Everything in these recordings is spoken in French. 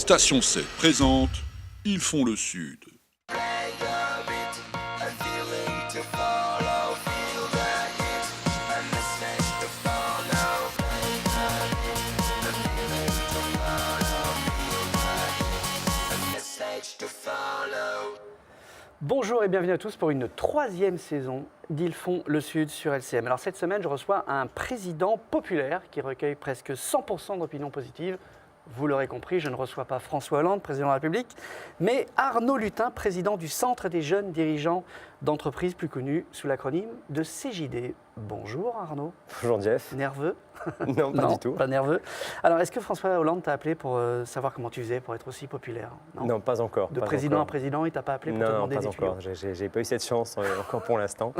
Station 7 présente Ils font le Sud. Bonjour et bienvenue à tous pour une troisième saison d'Ils font le Sud sur LCM. Alors cette semaine, je reçois un président populaire qui recueille presque 100% d'opinions positives. Vous l'aurez compris, je ne reçois pas François Hollande, président de la République, mais Arnaud Lutin, président du Centre des jeunes dirigeants d'entreprises, plus connu sous l'acronyme de CJD. Bonjour Arnaud. Bonjour Jeff. Nerveux? Non, pas du tout. Pas nerveux. Alors, est-ce que François Hollande t'a appelé pour savoir comment tu faisais pour être aussi populaire? Non, pas encore. De pas président encore. à président, il t'a pas appelé pour te demander pas des encore. J'ai pas eu cette chance encore pour l'instant.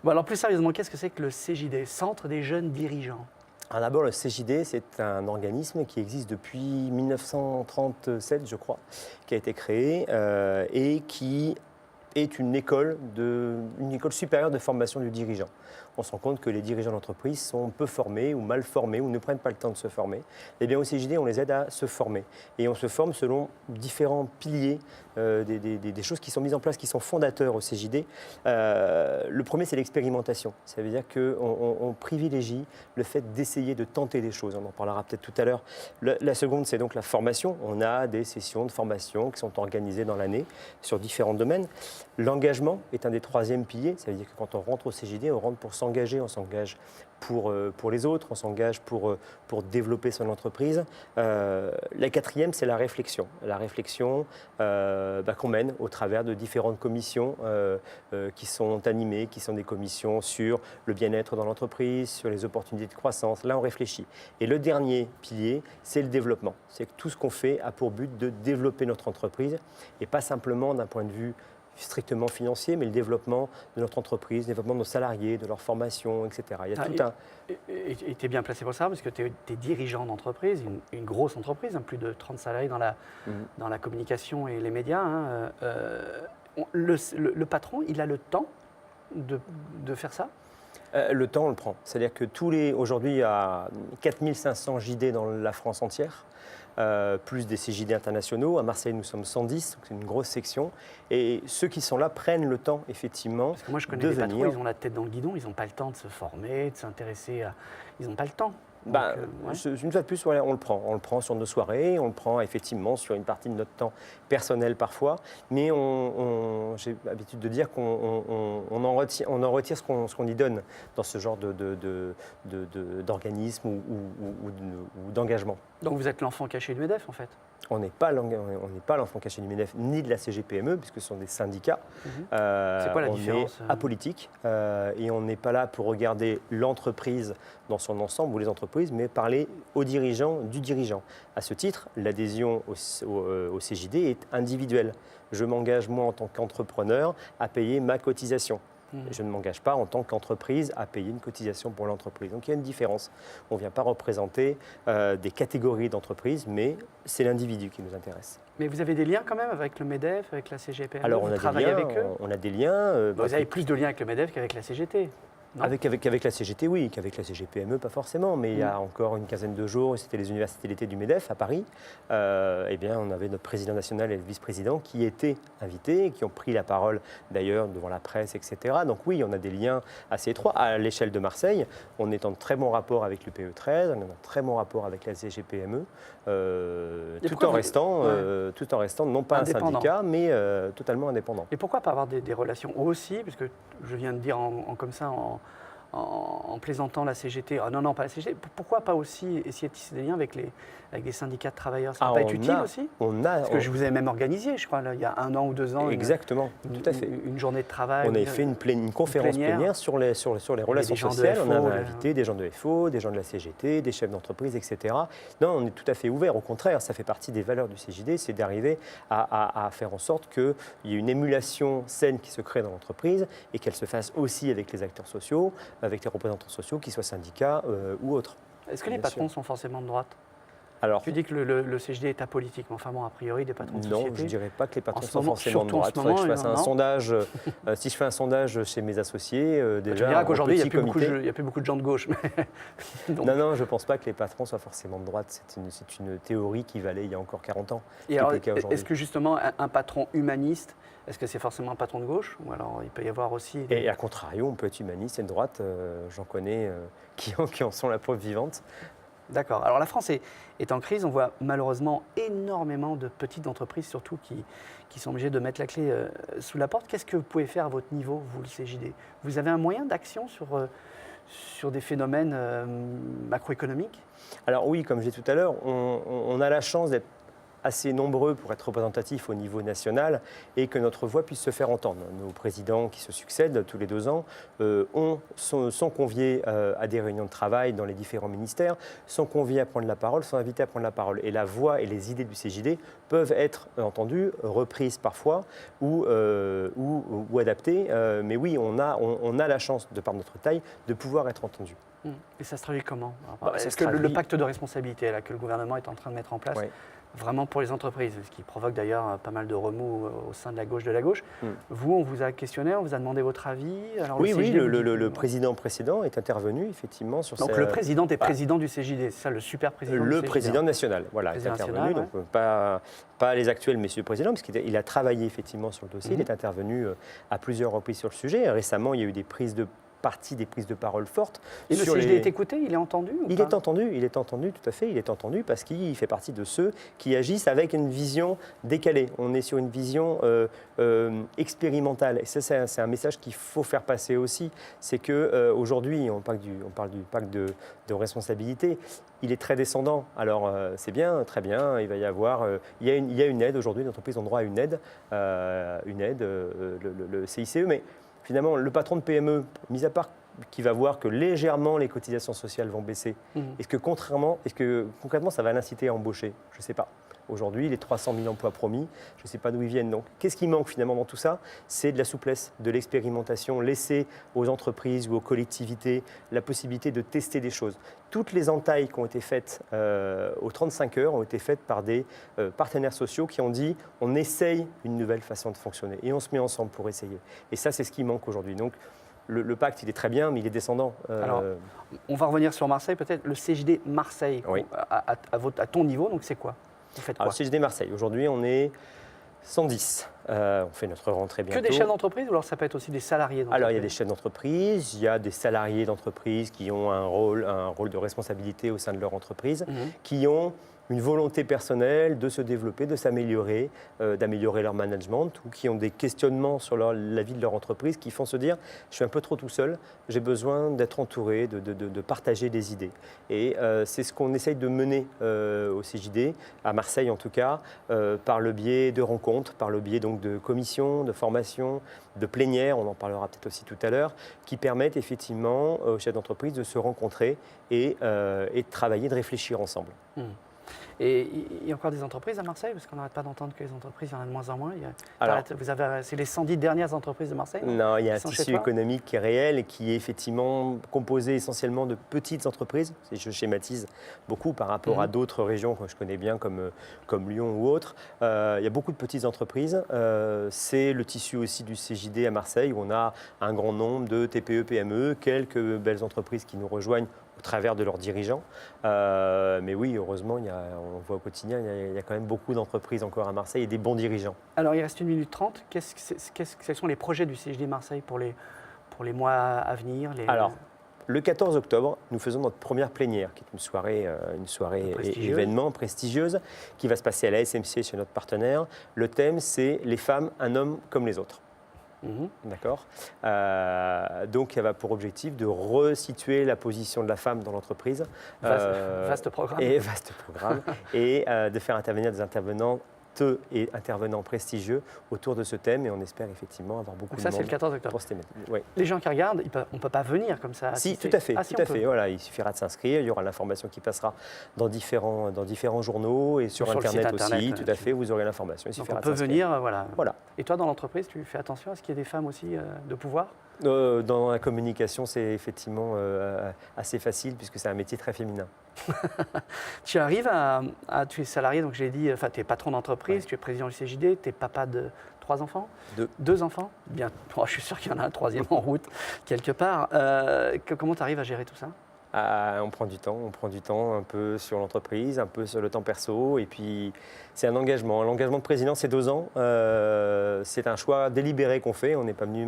Bon, alors plus sérieusement, qu'est-ce que c'est que le CJD, Centre des jeunes dirigeants? Alors d'abord, le CJD, c'est un organisme qui existe depuis 1937, je crois, qui a été créé et qui est une école supérieure de formation du dirigeant. On se rend compte que les dirigeants d'entreprise sont peu formés ou mal formés ou ne prennent pas le temps de se former. Eh bien, au CJD, on les aide à se former. Et on se forme selon différents piliers, des choses qui sont mises en place, qui sont fondateurs au CJD. Le premier, c'est l'expérimentation. Ça veut dire qu'on privilégie le fait d'essayer de tenter des choses. On en parlera peut-être tout à l'heure. La seconde, c'est donc la formation. On a des sessions de formation qui sont organisées dans l'année sur différents domaines. L'engagement est un des troisièmes piliers. Ça veut dire que quand on rentre au CJD, on rentre pour s'engager, on s'engage pour les autres, on s'engage pour développer son entreprise. La quatrième, c'est la réflexion. La réflexion qu'on mène au travers de différentes commissions qui sont animées, qui sont des commissions sur le bien-être dans l'entreprise, sur les opportunités de croissance. Là, on réfléchit. Et le dernier pilier, c'est le développement. C'est que tout ce qu'on fait a pour but de développer notre entreprise et pas simplement d'un point de vue strictement financier, mais le développement de notre entreprise, le développement de nos salariés, de leur formation, etc. Il y a tout un... Et tu es bien placé pour ça, parce que tu es dirigeant d'entreprise, une grosse entreprise, plus de 30 salariés dans la communication et les médias. Le patron, il a le temps de faire ça? Le temps, on le prend. C'est-à-dire que aujourd'hui, il y a 4500 JD dans la France entière. Plus des CJD internationaux. À Marseille, nous sommes 110, donc c'est une grosse section. Et ceux qui sont là prennent le temps, effectivement, parce que moi, je connais des patrons, ils ont la tête dans le guidon, ils n'ont pas le temps de se former, de s'intéresser à... Ils n'ont pas le temps. Donc, une fois de plus, on le prend. On le prend sur nos soirées, on le prend effectivement sur une partie de notre temps personnel parfois, mais j'ai l'habitude de dire qu'on en retire ce qu'on y donne dans ce genre d'organisme ou d'engagement. Donc vous êtes l'enfant caché du MEDEF en fait? On n'est pas l'enfant caché du MEDEF ni de la CGPME, puisque ce sont des syndicats. C'est quoi la différence? On est apolitique et on n'est pas là pour regarder l'entreprise dans son ensemble ou les entreprises, mais parler aux dirigeants du dirigeant. À ce titre, l'adhésion au CJD est individuelle. Je m'engage, moi, en tant qu'entrepreneur, à payer ma cotisation. Je ne m'engage pas en tant qu'entreprise à payer une cotisation pour l'entreprise. Donc il y a une différence. On ne vient pas représenter des catégories d'entreprises, mais c'est l'individu qui nous intéresse. Mais vous avez des liens quand même avec le MEDEF, avec la CGPME? Alors vous travaillez avec eux? On a des liens. Vous avez plus de liens avec le MEDEF qu'avec la CGT? Avec la CGT, oui, qu'avec la CGPME, pas forcément. Mais il y a encore une quinzaine de jours, c'était les universités d'été du MEDEF à Paris. Eh bien, on avait notre président national et le vice-président qui étaient invités, qui ont pris la parole d'ailleurs devant la presse, etc. Donc oui, on a des liens assez étroits. À l'échelle de Marseille, on est en très bon rapport avec le PE13, on est en très bon rapport avec la CGPME, tout en restant non pas un syndicat, mais totalement indépendant. Et pourquoi pas avoir des relations aussi, parce que je viens de dire comme ça en plaisantant la CGT, non, pas la CGT, pourquoi pas aussi essayer de tisser des liens avec des syndicats de travailleurs? Ça va pas être utile aussi? Parce que je vous ai même organisé, je crois, là, il y a 1 an ou 2 ans. Exactement, tout à fait. Une journée de travail. On avait fait une conférence plénière sur les relations sociales. On avait invité des gens de FO, des gens de la CGT, des chefs d'entreprise, etc. Non, on est tout à fait ouvert. Au contraire, ça fait partie des valeurs du CJD, c'est d'arriver à faire en sorte qu'il y ait une émulation saine qui se crée dans l'entreprise et qu'elle se fasse aussi avec les acteurs sociaux, avec les représentants sociaux, qu'ils soient syndicats ou autres. Est-ce que les patrons sont forcément de droite? Alors, Tu dis que le CGD est apolitique, mais enfin bon, a priori, des patrons de non, société... je ne dirais pas que les patrons ce sont moment, forcément de surtout en droite. ce Il faudrait que je moment, fasse un non. sondage. Si je fais un sondage chez mes associés, Tu déjà, me diras en qu'aujourd'hui, il petit comité. n'y a plus beaucoup de gens de gauche. Donc, Non, je ne pense pas que les patrons soient forcément de droite. C'est une théorie qui valait il y a encore 40 ans. et qui alors, est le cas aujourd'hui. est-ce que justement, un patron humaniste, est-ce que c'est forcément un patron de gauche? Ou alors, il peut y avoir aussi... Et à contrario, on peut être humaniste et de droite. J'en connais qui en sont la preuve vivante. D'accord. Alors la France est en crise. On voit malheureusement énormément de petites entreprises, surtout, qui sont obligées de mettre la clé sous la porte. Qu'est-ce que vous pouvez faire à votre niveau, vous, le CJD? Vous avez un moyen d'action sur des phénomènes macroéconomiques? Alors oui, comme je disais tout à l'heure, on a la chance d'être assez nombreux pour être représentatifs au niveau national et que notre voix puisse se faire entendre. Nos présidents qui se succèdent tous les 2 ans sont conviés à des réunions de travail dans les différents ministères, sont conviés à prendre la parole, sont invités à prendre la parole. Et la voix et les idées du CJD peuvent être entendues, reprises parfois ou adaptées. Mais oui, on a la chance, de par notre taille, de pouvoir être entendu. Et ça se traduit comment? Ça Est-ce se que le traduit- pacte de responsabilité là, que le gouvernement est en train de mettre en place, Ouais. vraiment pour les entreprises, ce qui provoque d'ailleurs pas mal de remous au sein de la gauche, Vous, on vous a questionné, on vous a demandé votre avis. Alors, Oui, CJD, vous le dites- président précédent est intervenu effectivement sur Donc le président est président du CJD, c'est ça, le super président du Le CJD. président national, voilà, est Président intervenu. national, Donc pas les actuels messieurs le président, parce qu'il a travaillé effectivement sur le dossier. Il est intervenu à plusieurs reprises sur le sujet. Récemment, il y a eu des prises de parole fortes. Et le CJD est écouté, il est entendu ou Il pas? est entendu, tout à fait. Il est entendu parce qu'il fait partie de ceux qui agissent avec une vision décalée. On est sur une vision expérimentale. Et ça, c'est un message qu'il faut faire passer aussi. C'est qu'aujourd'hui, on parle du pacte de responsabilité. Il est très descendant. Alors, c'est bien, très bien. Il va y avoir. Il y a une aide. Aujourd'hui, les entreprises ont droit à une aide. Le CICE. Mais finalement, le patron de PME, mis à part qui va voir que légèrement les cotisations sociales vont baisser, est-ce que concrètement ça va l'inciter à embaucher? Je ne sais pas. Aujourd'hui, les 300 000 emplois promis, je ne sais pas d'où ils viennent. Donc, qu'est-ce qui manque finalement dans tout ça? C'est de la souplesse, de l'expérimentation, laisser aux entreprises ou aux collectivités la possibilité de tester des choses. Toutes les entailles qui ont été faites aux 35 heures ont été faites par des partenaires sociaux qui ont dit on essaye une nouvelle façon de fonctionner et on se met ensemble pour essayer. Et ça, c'est ce qui manque aujourd'hui. Donc, le pacte, il est très bien, mais il est descendant. Alors, on va revenir sur Marseille peut-être. Le CJD Marseille, Oui. à ton niveau, donc c'est quoi? Vous faites quoi? Alors, CJD Marseille, aujourd'hui, on est 110. On fait notre rentrée bientôt. Que des chefs d'entreprise ou alors ça peut être aussi des salariés d'entreprise? Alors, il y a des chefs d'entreprise, il y a des salariés d'entreprise qui ont un rôle de responsabilité au sein de leur entreprise, qui ont une volonté personnelle de se développer, de s'améliorer, d'améliorer leur management, ou qui ont des questionnements sur la vie de leur entreprise, qui font se dire « je suis un peu trop tout seul, j'ai besoin d'être entouré, de partager des idées ». Et c'est ce qu'on essaye de mener au CJD, à Marseille en tout cas, par le biais de rencontres, par le biais donc de commissions, de formations, de plénières, on en parlera peut-être aussi tout à l'heure, qui permettent effectivement aux chefs d'entreprise de se rencontrer et de travailler, de réfléchir ensemble. Et il y a encore des entreprises à Marseille? Parce qu'on n'arrête pas d'entendre que les entreprises, il y en a de moins en moins. Alors, c'est les 110 dernières entreprises de Marseille? Non, il y a un Qui sont chez tissu toi? économique qui est réel et qui est effectivement composé essentiellement de petites entreprises. Je schématise beaucoup par rapport à d'autres régions que je connais bien comme Lyon ou autres. Il y a beaucoup de petites entreprises. C'est le tissu aussi du CJD à Marseille où on a un grand nombre de TPE, PME, quelques belles entreprises qui nous rejoignent au travers de leurs dirigeants. Mais oui, heureusement, on voit au quotidien, il y a quand même beaucoup d'entreprises encore à Marseille et des bons dirigeants. Alors, il reste 1 minute 30. Quels sont les projets du CJD Marseille pour les mois à venir? Alors, le 14 octobre, nous faisons notre première plénière, qui est une soirée événement prestigieuse, qui va se passer à la SMC chez notre partenaire. Le thème, c'est « Les femmes, un homme comme les autres ». D'accord. Donc, elle va pour objectif de resituer la position de la femme dans l'entreprise. Vaste programme. Vaste programme. Et de faire intervenir des intervenants prestigieux autour de ce thème. Et on espère effectivement avoir beaucoup Donc de ça, monde c'est le 14 octobre. pour cette thématique. Oui. Les gens qui regardent, on ne peut pas venir comme ça. Si, assister. tout à fait. Ah, si, tout à on peut. fait. Voilà, il suffira de s'inscrire. Il y aura l'information qui passera dans différents journaux et sur Sur le site Internet aussi. Internet, tout à fait, vous aurez l'information. Il Donc suffira on de peut s'inscrire. venir, voilà. Voilà. Et toi, dans l'entreprise, tu fais attention à ce qu'il y ait des femmes aussi de pouvoir? Dans la communication, c'est effectivement assez facile puisque c'est un métier très féminin. Tu arrives tu es salarié, donc j'ai dit, enfin tu es patron d'entreprise, tu es président du CJD, tu es papa de 3 enfants? 2 enfants? Bien, je suis sûr qu'il y en a un troisième en route quelque part. Comment tu arrives à gérer tout ça? On prend du temps un peu sur l'entreprise, un peu sur le temps perso, et puis c'est un engagement. L'engagement de président, c'est 2 ans. C'est un choix délibéré qu'on fait. On n'est pas venu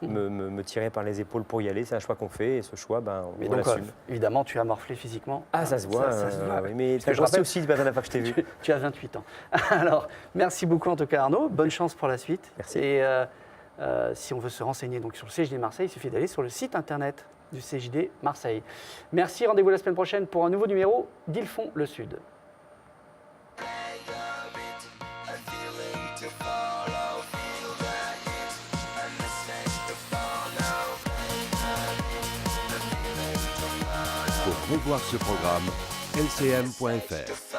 me tirer par les épaules pour y aller. C'est un choix qu'on fait, et ce choix, on l'assume. Évidemment, tu as morflé physiquement. Ah, ça se voit. Ça se voit. Oui, mais tu as grossi aussi la dernière fois que je t'ai vu. Tu as 28 ans. Alors, merci beaucoup en tout cas Arnaud. Bonne chance pour la suite. Merci. Et si on veut se renseigner donc, sur le CJD Marseille, il suffit d'aller sur le site internet du CJD Marseille. Merci, rendez-vous la semaine prochaine pour un nouveau numéro d'Ils font le Sud. Pour revoir ce programme, lcm.fr.